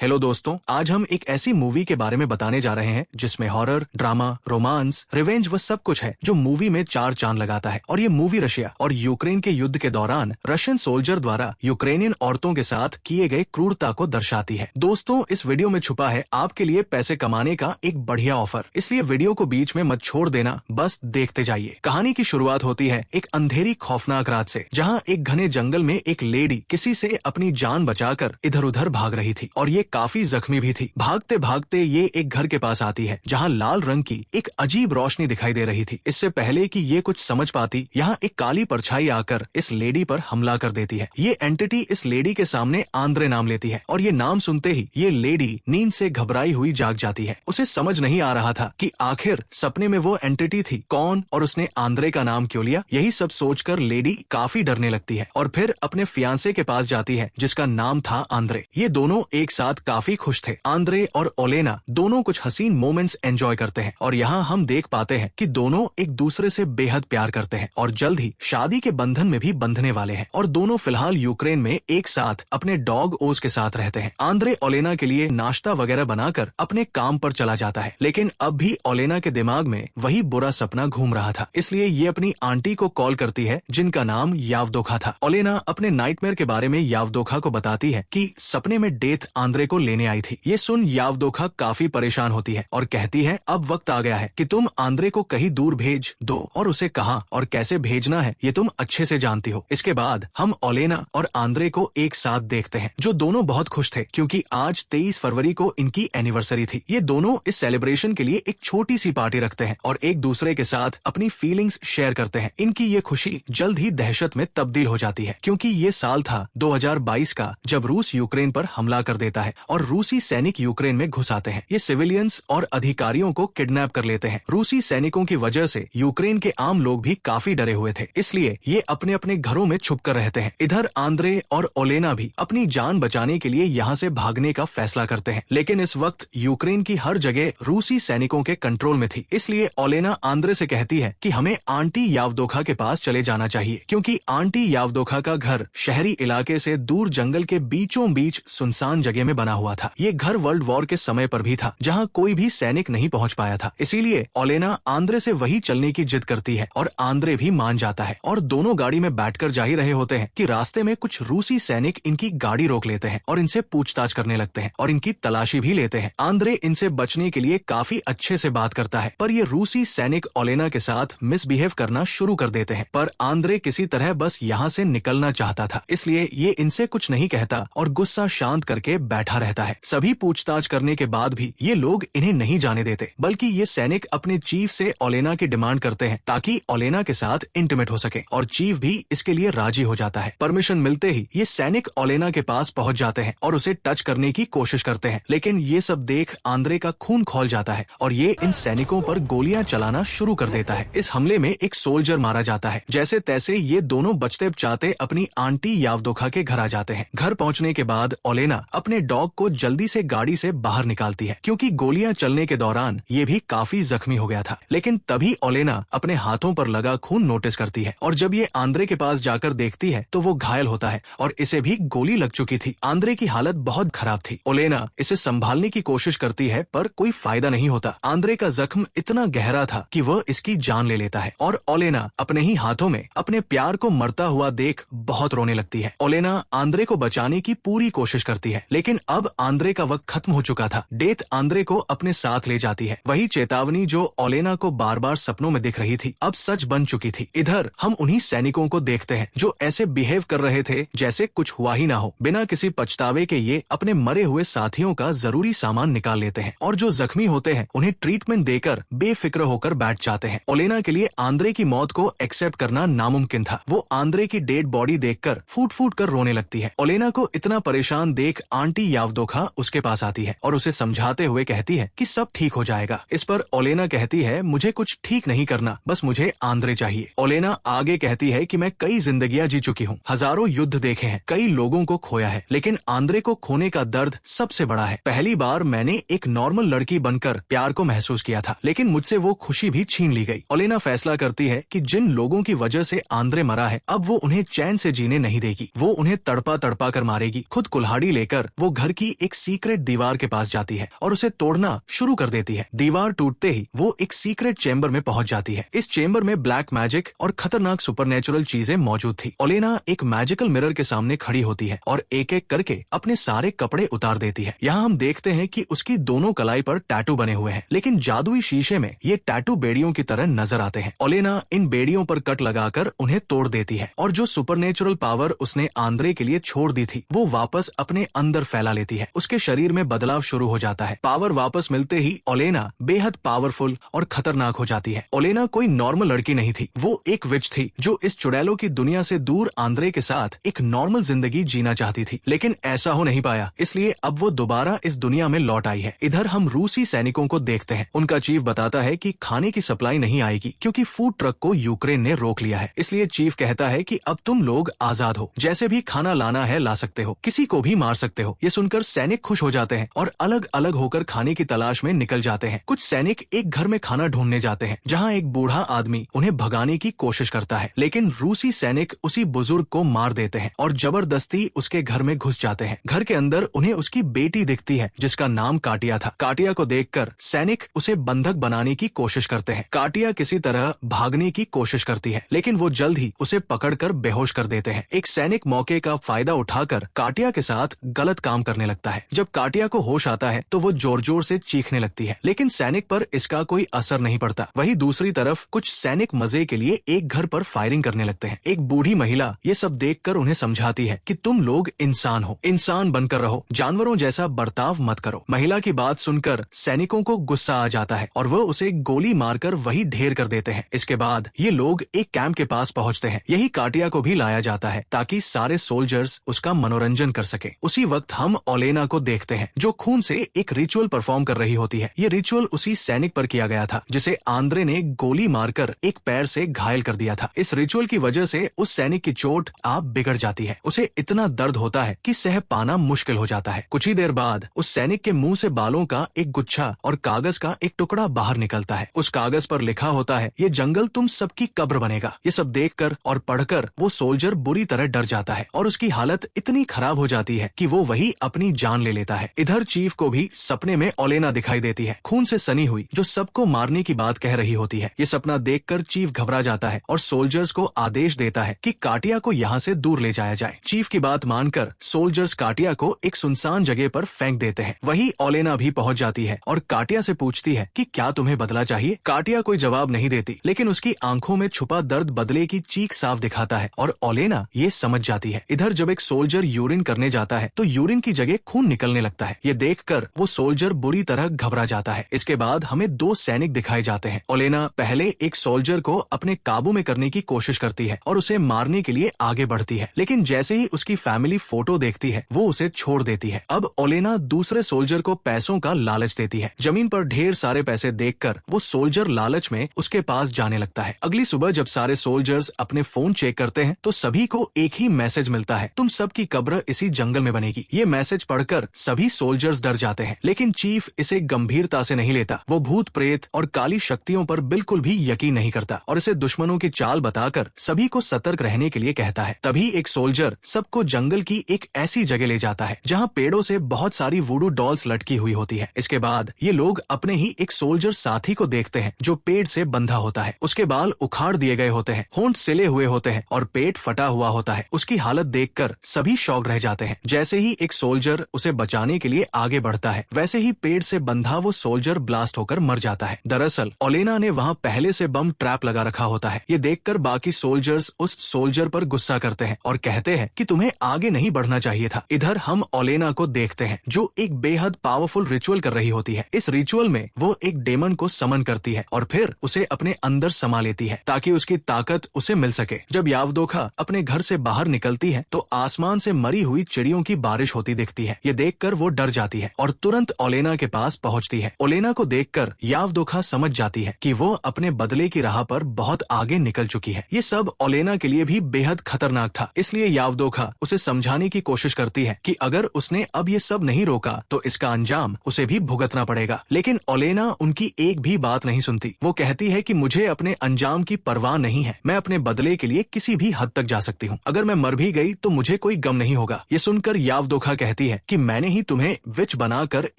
Hello दोस्तों, आज हम एक ऐसी मूवी के बारे में बताने जा रहे हैं जिसमें हॉरर, ड्रामा, रोमांस, रिवेंज वो सब कुछ है जो मूवी में चार चांद लगाता है। और ये मूवी रशिया और यूक्रेन के युद्ध के दौरान रशियन सोल्जर द्वारा यूक्रेनियन औरतों के साथ किए गए क्रूरता को दर्शाती है। दोस्तों, इस वीडियो में छुपा है आपके लिए पैसे कमाने का एक बढ़िया ऑफर, इसलिए वीडियो को बीच में मत छोड़ देना, बस देखते जाइए। कहानी की शुरुआत होती है एक अंधेरी खौफनाक रात से, जहाँ एक घने जंगल में एक लेडी किसी से अपनी जान बचाकर इधर उधर भाग रही थी और ये काफी जख्मी भी थी। भागते भागते ये एक घर के पास आती है जहाँ लाल रंग की एक अजीब रोशनी दिखाई दे रही थी। इससे पहले कि ये कुछ समझ पाती, यहाँ एक काली परछाई आकर इस लेडी पर हमला कर देती है। ये एंटिटी इस लेडी के सामने आंद्रे नाम लेती है और ये नाम सुनते ही ये लेडी नींद से घबराई हुई जाग जाती है। उसे समझ नहीं आ रहा था कि आखिर सपने में वो एंटिटी थी कौन और उसने आंद्रे का नाम क्यों लिया। यही सब सोचकर लेडी काफी डरने लगती है और फिर अपने फियांसे के पास जाती है जिसका नाम था आंद्रे। ये दोनों एक साथ काफी खुश थे। आंद्रे और ओलेना दोनों कुछ हसीन मोमेंट्स एंजॉय करते हैं और यहाँ हम देख पाते हैं कि दोनों एक दूसरे से बेहद प्यार करते हैं और जल्द ही शादी के बंधन में भी बंधने वाले हैं। और दोनों फिलहाल यूक्रेन में एक साथ अपने डॉग ओज के साथ रहते हैं। आंद्रे ओलेना के लिए नाश्ता वगैरह बनाकर अपने काम पर चला जाता है, लेकिन अब भी ओलेना के दिमाग में वही बुरा सपना घूम रहा था। इसलिए ये अपनी आंटी को कॉल करती है जिनका नाम यावदोखा था। ओलेना अपने नाइटमेयर के बारे में यावदोखा को बताती है कि सपने में डेथ आंद्रे को लेने आई थी। ये सुन यावदोखा काफी परेशान होती है और कहती है अब वक्त आ गया है कि तुम आंद्रे को कहीं दूर भेज दो और उसे कहाँ और कैसे भेजना है ये तुम अच्छे से जानती हो। इसके बाद हम ओलेना और आंद्रे को एक साथ देखते हैं जो दोनों बहुत खुश थे क्योंकि आज 23 फरवरी को इनकी एनिवर्सरी थी। ये दोनों इस सेलिब्रेशन के लिए एक छोटी सी पार्टी रखते हैं और एक दूसरे के साथ अपनी फीलिंग्स शेयर करते हैं। इनकी ये खुशी जल्द ही दहशत में तब्दील हो जाती है क्योंकि ये साल था 2022 का जब रूस यूक्रेन पर हमला कर देता है और रूसी सैनिक यूक्रेन में घुस आते हैं। ये सिविलियंस और अधिकारियों को किडनैप कर लेते हैं। रूसी सैनिकों की वजह से यूक्रेन के आम लोग भी काफी डरे हुए थे, इसलिए ये अपने अपने घरों में छुप कर रहते हैं। इधर आंद्रे और ओलेना भी अपनी जान बचाने के लिए यहाँ से भागने का फैसला करते हैं, लेकिन इस वक्त यूक्रेन की हर जगह रूसी सैनिकों के कंट्रोल में थी। इसलिए ओलेना आंद्रे से कहती है कि हमें आंटी यावदोखा के पास चले जाना चाहिए क्योंकि आंटी यावदोखा का घर शहरी इलाके से दूर जंगल के बीचों बीच सुनसान जगह में बना हुआ था। ये घर वर्ल्ड वॉर के समय पर भी था जहाँ कोई भी सैनिक नहीं पहुँच पाया था। इसीलिए ओलेना आंद्रे से वही चलने की जिद करती है और आंद्रे भी मान जाता है और दोनों गाड़ी में बैठकर जा ही रहे होते हैं कि रास्ते में कुछ रूसी सैनिक इनकी गाड़ी रोक लेते हैं और इनसे पूछताछ करने लगते हैं और इनकी तलाशी भी लेते हैं। आंद्रे इनसे बचने के लिए काफी अच्छे से बात करता है पर ये रूसी सैनिक ओलेना के साथ मिसबिहेव करना शुरू कर देते हैं। पर आंद्रे किसी तरह बस यहाँ से निकलना चाहता था, इसलिए ये इनसे कुछ नहीं कहता और गुस्सा शांत करके बैठा रहता है। सभी पूछताछ करने के बाद भी ये लोग इन्हें नहीं जाने देते, बल्कि ये सैनिक अपने चीफ से ओलेना की डिमांड करते हैं ताकि ओलेना के साथ इंटीमेट हो सके और चीफ भी इसके लिए राजी हो जाता है। परमिशन मिलते ही ये सैनिक ओलेना के पास पहुंच जाते हैं और उसे टच करने की कोशिश करते हैं, लेकिन ये सब देख आंद्रे का खून खौल जाता है और ये इन सैनिकों पर गोलियां चलाना शुरू कर देता है। इस हमले में एक सोल्जर मारा जाता है। जैसे तैसे ये दोनों बचते बचाते अपनी आंटी यावदोखा के घर आ जाते हैं। घर पहुंचने के बाद ओलेना अपने डॉग को जल्दी से गाड़ी से बाहर निकालती है क्योंकि गोलियां चलने के दौरान ये भी काफी जख्मी हो गया था। लेकिन तभी ओलेना अपने हाथों पर लगा खून नोटिस करती है और जब ये आंद्रे के पास जाकर देखती है तो वो घायल होता है और इसे भी गोली लग चुकी थी। आंद्रे की हालत बहुत खराब थी। ओलेना इसे संभालने की कोशिश करती है पर कोई फायदा नहीं होता। आंद्रे का जख्म इतना गहरा था कि वह इसकी जान ले लेता है और ओलेना अपने ही हाथों में अपने प्यार को मरता हुआ देख बहुत रोने लगती है। ओलेना आंद्रे को बचाने की पूरी कोशिश करती है, लेकिन अब आंद्रे का वक्त खत्म हो चुका था। डेथ आंद्रे को अपने साथ ले जाती है। वही चेतावनी जो ओलेना को बार बार सपनों में दिख रही थी अब सच बन चुकी थी। इधर हम उन्हीं सैनिकों को देखते हैं जो ऐसे बिहेव कर रहे थे जैसे कुछ हुआ ही ना हो। बिना किसी पछतावे के ये अपने मरे हुए साथियों का जरूरी सामान निकाल लेते हैं और जो जख्मी होते हैं उन्हें ट्रीटमेंट देकर बेफिक्र होकर बैठ जाते हैं। ओलेना के लिए आंद्रे की मौत को एक्सेप्ट करना नामुमकिन था। वो आंद्रे की डेड बॉडी देखकर फूट फूट कर रोने लगती है। ओलेना को इतना परेशान देख आंटी यावदोखा उसके पास आती है और उसे समझाते हुए कहती है कि सब ठीक हो जाएगा। इस पर ओलेना कहती है मुझे कुछ ठीक नहीं करना, बस मुझे आंद्रे चाहिए। ओलेना आगे कहती है कि मैं कई जिंदगियां जी चुकी हूँ, हजारों युद्ध देखे हैं, कई लोगों को खोया है, लेकिन आंद्रे को खोने का दर्द सबसे बड़ा है। पहली बार मैंने एक नॉर्मल लड़की बनकर प्यार को महसूस किया था, लेकिन मुझसे वो खुशी भी छीन ली गई। ओलेना फैसला करती है कि जिन लोगों की वजह से आंद्रे मरा है अब वो उन्हें चैन से जीने नहीं देगी। वो उन्हें तड़पा तड़पा कर मारेगी। खुद कुल्हाड़ी लेकर वो घर लड़की एक सीक्रेट दीवार के पास जाती है और उसे तोड़ना शुरू कर देती है। दीवार टूटते ही वो एक सीक्रेट चेंबर में पहुंच जाती है। इस चेंबर में ब्लैक मैजिक और खतरनाक सुपरनेचुरल चीजें मौजूद थी। ओलेना एक मैजिकल मिरर के सामने खड़ी होती है और एक एक करके अपने सारे कपड़े उतार देती है। यहाँ हम देखते हैं कि उसकी दोनों कलाई पर टैटू बने हुए हैं, लेकिन जादुई शीशे में ये टैटू बेड़ियों की तरह नजर आते हैं। ओलेना इन बेड़ियों पर कट लगाकर उन्हें तोड़ देती है और जो सुपरनेचुरल पावर उसने आंद्रे के लिए छोड़ दी थी वो वापस अपने अंदर फैला लेती है। उसके शरीर में बदलाव शुरू हो जाता है। पावर वापस मिलते ही ओलेना बेहद पावरफुल और खतरनाक हो जाती है। ओलेना कोई नॉर्मल लड़की नहीं थी, वो एक विच थी जो इस चुड़ैलों की दुनिया से दूर आंद्रे के साथ एक नॉर्मल जिंदगी जीना चाहती थी, लेकिन ऐसा हो नहीं पाया, इसलिए अब वो दोबारा इस दुनिया में लौट आई है। इधर हम रूसी सैनिकों को देखते हैं। उनका चीफ बताता है कि खाने की सप्लाई नहीं आएगी क्योंकि फूड ट्रक को यूक्रेन ने रोक लिया है। इसलिए चीफ कहता है कि अब तुम लोग आजाद हो, जैसे भी खाना लाना है ला सकते हो, किसी को भी मार सकते हो। ये सुनकर सैनिक खुश हो जाते हैं और अलग अलग होकर खाने की तलाश में निकल जाते हैं। कुछ सैनिक एक घर में खाना ढूंढने जाते हैं जहाँ एक बूढ़ा आदमी उन्हें भगाने की कोशिश करता है, लेकिन रूसी सैनिक उसी बुजुर्ग को मार देते हैं और जबरदस्ती उसके घर में घुस जाते हैं। घर के अंदर उन्हें उसकी बेटी दिखती है जिसका नाम काटिया था। काटिया को देखकर सैनिक उसे बंधक बनाने की कोशिश करते हैं। काटिया किसी तरह भागने की कोशिश करती है, लेकिन वो जल्द ही उसे पकड़कर बेहोश कर देते हैं। एक सैनिक मौके का फायदा उठाकर काटिया के साथ गलत काम करने लगता है। जब काटिया को होश आता है तो वो जोर जोर से चीखने लगती है, लेकिन सैनिक पर इसका कोई असर नहीं पड़ता। वहीं दूसरी तरफ कुछ सैनिक मजे के लिए एक घर पर फायरिंग करने लगते हैं। एक बूढ़ी महिला ये सब देखकर उन्हें समझाती है कि तुम लोग इंसान हो, इंसान बनकर रहो, जानवरों जैसा बर्ताव मत करो। महिला की बात सुनकर सैनिकों को गुस्सा आ जाता है और वो उसे गोली मारकर वही ढेर कर देते हैं। इसके बाद ये लोग एक कैंप के पास पहुंचते हैं। यही काटिया को भी लाया जाता है ताकि सारे सोल्जर्स उसका मनोरंजन कर सके। उसी वक्त हम ओलेना को देखते हैं जो खून से एक रिचुअल परफॉर्म कर रही होती है। ये रिचुअल उसी सैनिक पर किया गया था जिसे आंद्रे ने गोली मारकर एक पैर से घायल कर दिया था। इस रिचुअल की वजह से उस सैनिक की चोट आप बिगड़ जाती है। उसे इतना दर्द होता है कि सह पाना मुश्किल हो जाता है। कुछ ही देर बाद उस सैनिक के मुंह से बालों का एक गुच्छा और कागज का एक टुकड़ा बाहर निकलता है। उस कागज पर लिखा होता है, ये जंगल तुम सबकी कब्र बनेगा। ये सब देखकर और पढ़कर वो सोल्जर बुरी तरह डर जाता है और उसकी हालत इतनी खराब हो जाती है कि वो वही अपनी जान ले लेता है। इधर चीफ को भी सपने में ओलेना दिखाई देती है, खून से सनी हुई, जो सबको मारने की बात कह रही होती है। ये सपना देखकर चीफ घबरा जाता है और सोल्जर्स को आदेश देता है कि काटिया को यहाँ से दूर ले जाया जाए। चीफ की बात मानकर सोल्जर्स काटिया को एक सुनसान जगह पर फेंक देते हैं। वही ओलेना भी पहुंच जाती है और काटिया से पूछती है कि क्या तुम्हें बदला चाहिए। काटिया कोई जवाब नहीं देती, लेकिन उसकी आंखों में छुपा दर्द बदले की चीख साफ दिखाता है और ओलेना ये समझ जाती है। इधर जब एक सोल्जर यूरिन करने जाता है तो यूरिन की जगह खून निकलने लगता है। ये देखकर वो सोल्जर बुरी तरह घबरा जाता है। इसके बाद हमें दो सैनिक दिखाए जाते हैं। ओलेना पहले एक सोल्जर को अपने काबू में करने की कोशिश करती है और उसे मारने के लिए आगे बढ़ती है, लेकिन जैसे ही उसकी फैमिली फोटो देखती है वो उसे छोड़ देती है। अब ओलेना दूसरे सोल्जर को पैसों का लालच देती है। जमीन पर ढेर सारे पैसे देखकर वो सोल्जर लालच में उसके पास जाने लगता है। अगली सुबह जब सारे सोल्जर्स अपने फोन चेक करते हैं तो सभी को एक ही मैसेज मिलता है, तुम सबकी कब्र इसी जंगल में बनेगी। ये मैसेज पढ़कर सभी सोल्जर्स डर जाते हैं, लेकिन चीफ इसे गंभीरता से नहीं लेता। वो भूत प्रेत और काली शक्तियों पर बिल्कुल भी यकीन नहीं करता और इसे दुश्मनों की चाल बताकर सभी को सतर्क रहने के लिए कहता है। तभी एक सोल्जर सबको जंगल की एक ऐसी जगह ले जाता है जहाँ पेड़ों से बहुत सारी वुडू डॉल्स लटकी हुई होती है। इसके बाद ये लोग अपने ही एक सोल्जर साथी को देखते हैं जो पेड़ से बंधा होता है। उसके बाल उखाड़ दिए गए होते हैं, होंठ सिले हुए होते हैं और पेट फटा हुआ होता है। उसकी हालत देखकर सभी शॉक रह जाते हैं। जैसे ही एक सोल्जर उसे बचाने के लिए आगे बढ़ता है वैसे ही पेड़ से बंधा वो सोल्जर ब्लास्ट होकर मर जाता है। दरअसल ओलेना ने वहाँ पहले से बम ट्रैप लगा रखा होता है। ये देखकर बाकी सोल्जर्स उस सोल्जर पर गुस्सा करते हैं और कहते हैं कि तुम्हें आगे नहीं बढ़ना चाहिए था। इधर हम ओलेना को देखते हैं जो एक बेहद पावरफुल रिचुअल कर रही होती है। इस रिचुअल में वो एक डेमन को समन करती है और फिर उसे अपने अंदर समा लेती है ताकि उसकी ताकत उसे मिल सके। जब यावदोखा अपने घर से बाहर निकलती है तो आसमान से मरी हुई चिड़ियों की बारिश होती दिखती है। ये देखकर वो डर जाती है और तुरंत ओलेना के पास पहुंचती है। ओलेना को देखकर यावदोखा समझ जाती है कि वो अपने बदले की राह पर बहुत आगे निकल चुकी है। ये सब ओलेना के लिए भी बेहद खतरनाक था, इसलिए यावदोखा उसे समझाने की कोशिश करती है कि अगर उसने अब ये सब नहीं रोका तो इसका अंजाम उसे भी भुगतना पड़ेगा। लेकिन ओलेना उनकी एक भी बात नहीं सुनती। वो कहती है कि मुझे अपने अंजाम की परवाह नहीं है, मैं अपने बदले के लिए किसी भी हद तक जा सकती हूँ। अगर मैं मर भी गई तो मुझे कोई गम नहीं होगा। ये सुनकर यावदोखा कहती कहती है कि मैंने ही तुम्हें विच बनाकर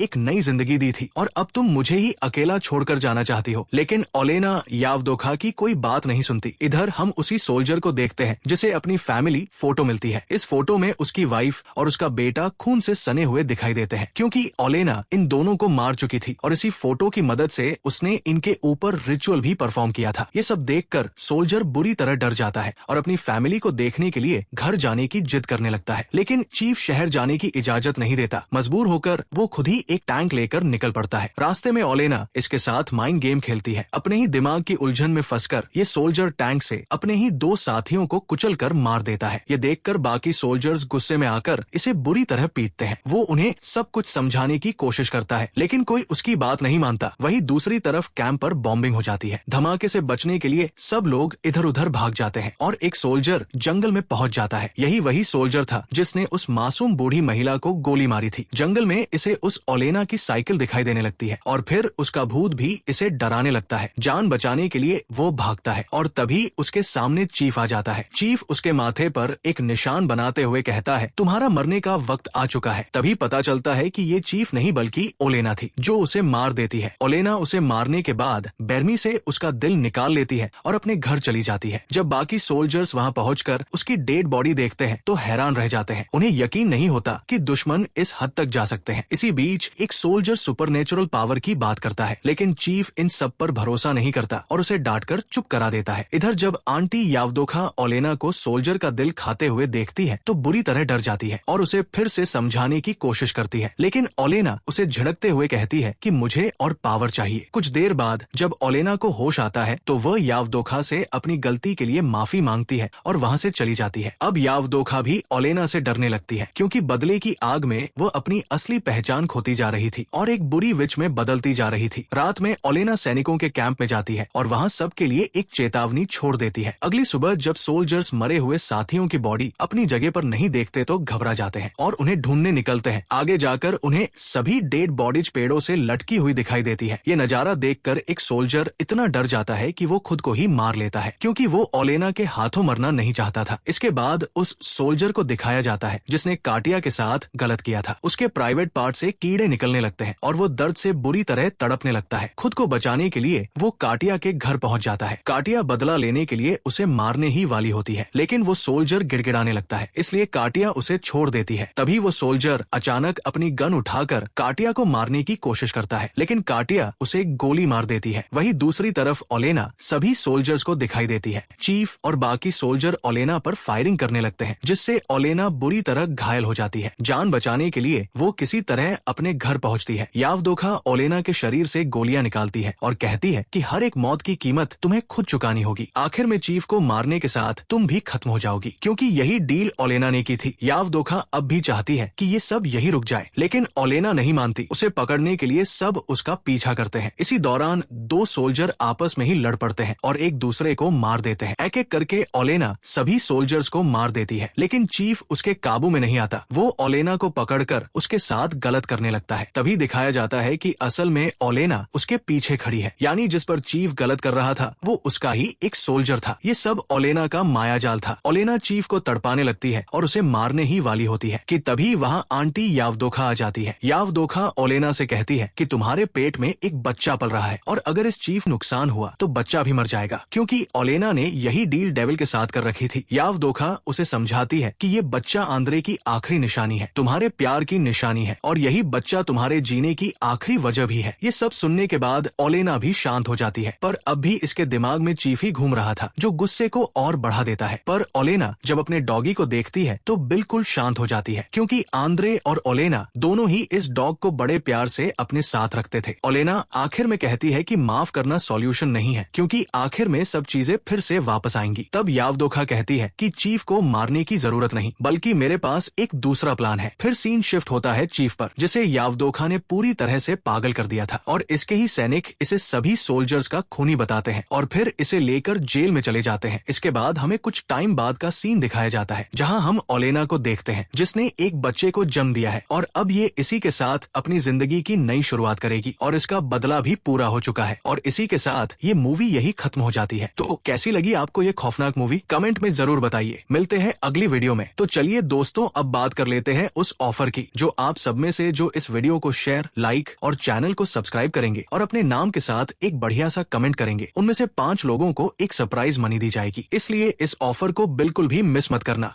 एक नई जिंदगी दी थी और अब तुम मुझे ही अकेला छोड़कर जाना चाहती हो। लेकिन ओलेना यावदोखा की कोई बात नहीं सुनती। इधर हम उसी सोल्जर को देखते हैं जिसे अपनी फैमिली फोटो मिलती है। इस फोटो में उसकी वाइफ और उसका बेटा खून से सने हुए दिखाई देते हैं क्योंकि ओलेना इन दोनों को मार चुकी थी और इसी फोटो की मदद से उसने इनके ऊपर रिचुअल भी परफॉर्म किया था। ये सब देखकर सोल्जर बुरी तरह डर जाता है और अपनी फैमिली को देखने के लिए घर जाने की जिद करने लगता है। लेकिन चीफ शहर जाने की इजाजत नहीं देता। मजबूर होकर वो खुद ही एक टैंक लेकर निकल पड़ता है। रास्ते में ओलेना इसके साथ माइंड गेम खेलती है। अपने ही दिमाग की उलझन में फंसकर ये सोल्जर टैंक से अपने ही 2 साथियों को कुचलकर मार देता है। ये देखकर बाकी सोल्जर्स गुस्से में आकर इसे बुरी तरह पीटते हैं। वो उन्हें सब कुछ समझाने की कोशिश करता है लेकिन कोई उसकी बात नहीं मानता। वहीं दूसरी तरफ कैंप पर बॉम्बिंग हो जाती है। धमाके से बचने के लिए सब लोग इधर उधर भाग जाते हैं और एक सोल्जर जंगल में पहुंच जाता है। यही वही सोल्जर था जिसने उस मासूम बूढ़ी महिला को गोली मारी थी। जंगल में इसे उस ओलेना की साइकिल दिखाई देने लगती है और फिर उसका भूत भी इसे डराने लगता है। जान बचाने के लिए वो भागता है और तभी उसके सामने चीफ आ जाता है। चीफ उसके माथे पर एक निशान बनाते हुए कहता है, तुम्हारा मरने का वक्त आ चुका है। तभी पता चलता है कि ये चीफ नहीं बल्कि ओलेना थी जो उसे मार देती है। ओलेना उसे मारने के बाद बेरमी से उसका दिल निकाल लेती है और अपने घर चली जाती है। जब बाकी सोल्जर्स वहाँ पहुंचकर उसकी डेड बॉडी देखते हैं तो हैरान रह जाते हैं। उन्हें यकीन नहीं होता कि दुश्मन इस हद तक जा सकते हैं। इसी बीच एक सोल्जर सुपरनेचुरल पावर की बात करता है लेकिन चीफ इन सब पर भरोसा नहीं करता और उसे डांटकर चुप करा देता है। इधर जब आंटी यावदोखा ओलेना को सोल्जर का दिल खाते हुए देखती है तो बुरी तरह डर जाती है और उसे फिर से समझाने की कोशिश करती है। लेकिन ओलेना उसे झिड़कते हुए कहती है कि मुझे और पावर चाहिए। कुछ देर बाद जब ओलेना को होश आता है तो वह यावदोखा से अपनी गलती के लिए माफी मांगती है और वहाँ से चली जाती है। अब यावदोखा भी ओलेना से डरने लगती है क्योंकि बदले की आग में वो अपनी असली पहचान खोती जा रही थी और एक बुरी विच में बदलती जा रही थी। रात में ओलेना सैनिकों के कैंप में जाती है और वहाँ सबके लिए एक चेतावनी छोड़ देती है। अगली सुबह जब सोल्जर्स मरे हुए साथियों की बॉडी अपनी जगह पर नहीं देखते तो घबरा जाते हैं और उन्हें ढूंढने निकलते हैं। आगे जाकर उन्हें सभी डेड बॉडीज पेड़ों से लटकी हुई दिखाई देती है। ये नजारा देखकर एक सोल्जर इतना डर जाता है कि वो खुद को ही मार लेता है क्योंकि वो ओलेना के हाथों मरना नहीं चाहता था। इसके बाद उस सोल्जर को दिखाया जाता है जिसने काटिया के साथ गलत किया था। उसके प्राइवेट पार्ट से कीड़े निकलने लगते हैं और वो दर्द से बुरी तरह तड़पने लगता है। खुद को बचाने के लिए वो काटिया के घर पहुंच जाता है। काटिया बदला लेने के लिए उसे मारने ही वाली होती है लेकिन वो सोल्जर गिड़गिड़ाने लगता है इसलिए काटिया उसे छोड़ देती है। तभी वो सोल्जर अचानक अपनी गन उठाकर काटिया को मारने की कोशिश करता है लेकिन काटिया उसे गोली मार देती है। वहीं दूसरी तरफ ओलेना सभी सोल्जर्स को दिखाई देती है। चीफ और बाकी सोल्जर ओलेना पर फायरिंग करने लगते हैं जिससे ओलेना बुरी तरह घायल हो जाती है। जान बचाने के लिए वो किसी तरह अपने घर पहुंचती है। यावदोखा ओलेना के शरीर से गोलियां निकालती है और कहती है कि हर एक मौत की कीमत तुम्हें खुद चुकानी होगी। आखिर में चीफ को मारने के साथ तुम भी खत्म हो जाओगी क्योंकि यही डील ओलेना ने की थी। यावदोखा अब भी चाहती है कि ये सब यही रुक जाए लेकिन ओलेना नहीं मानती। उसे पकड़ने के लिए सब उसका पीछा करते हैं। इसी दौरान 2 सोल्जर आपस में ही लड़ पड़ते हैं और एक दूसरे को मार देते हैं। एक एक करके ओलेना सभी सोल्जर्स को मार देती है लेकिन चीफ उसके काबू में नहीं आता। वो ओलेना को पकड़कर उसके साथ गलत करने लगता है। तभी दिखाया जाता है कि असल में ओलेना उसके पीछे खड़ी है यानी जिस पर चीफ गलत कर रहा था वो उसका ही एक सोल्जर था। ये सब ओलेना का मायाजाल था। ओलेना चीफ को तड़पाने लगती है और उसे मारने ही वाली होती है कि तभी वहाँ आंटी यावदोखा आ जाती है। यावदोखा ओलेना से कहती है कि तुम्हारे पेट में एक बच्चा पल रहा है और अगर इस चीफ नुकसान हुआ तो बच्चा भी मर जाएगा क्योंकि ओलेना ने यही डील डेविल के साथ कर रखी थी। यावदोखा उसे समझाती है कि ये बच्चा आंद्रे की आखिरी निशानी है, तुम्हारे प्यार की निशानी है और यही बच्चा तुम्हारे जीने की आखिरी वजह भी है। ये सब सुनने के बाद ओलेना भी शांत हो जाती है पर अब भी इसके दिमाग में चीफ ही घूम रहा था जो गुस्से को और बढ़ा देता है। पर ओलेना जब अपने डॉगी को देखती है तो बिल्कुल शांत हो जाती है क्योंकि आंद्रे और ओलेना दोनों ही इस डॉग को बड़े प्यार से अपने साथ रखते थे। ओलेना आखिर में कहती है कि माफ करना सॉल्यूशन नहीं है क्योंकि आखिर में सब चीजें फिर से वापस आएंगी। तब यावदोखा कहती है कि चीफ को मारने की जरूरत नहीं बल्कि मेरे पास एक दूसरा प्लान है। फिर सीन शिफ्ट होता है चीफ पर जिसे यावदोखा ने पूरी तरह से पागल कर दिया था और इसके ही सैनिक इसे सभी सोल्जर्स का खूनी बताते हैं और फिर इसे लेकर जेल में चले जाते हैं। इसके बाद हमें कुछ टाइम बाद का सीन दिखाया जाता है जहां हम ओलेना को देखते हैं जिसने एक बच्चे को जन्म दिया है और अब ये इसी के साथ अपनी जिंदगी की नई शुरुआत करेगी और इसका बदला भी पूरा हो चुका है और इसी के साथ ये मूवी यही खत्म हो जाती है। तो कैसी लगी आपको ये खौफनाक मूवी? कमेंट में जरूर बताइए। मिलते हैं अगली वीडियो में। तो चलिए दोस्तों अब बात कर लेते हैं है उस ऑफर की, जो आप सब में से जो इस वीडियो को शेयर, लाइक और चैनल को सब्सक्राइब करेंगे और अपने नाम के साथ एक बढ़िया सा कमेंट करेंगे, उनमें से 5 लोगों को एक सरप्राइज मनी दी जाएगी। इसलिए इस ऑफर को बिल्कुल भी मिस मत करना।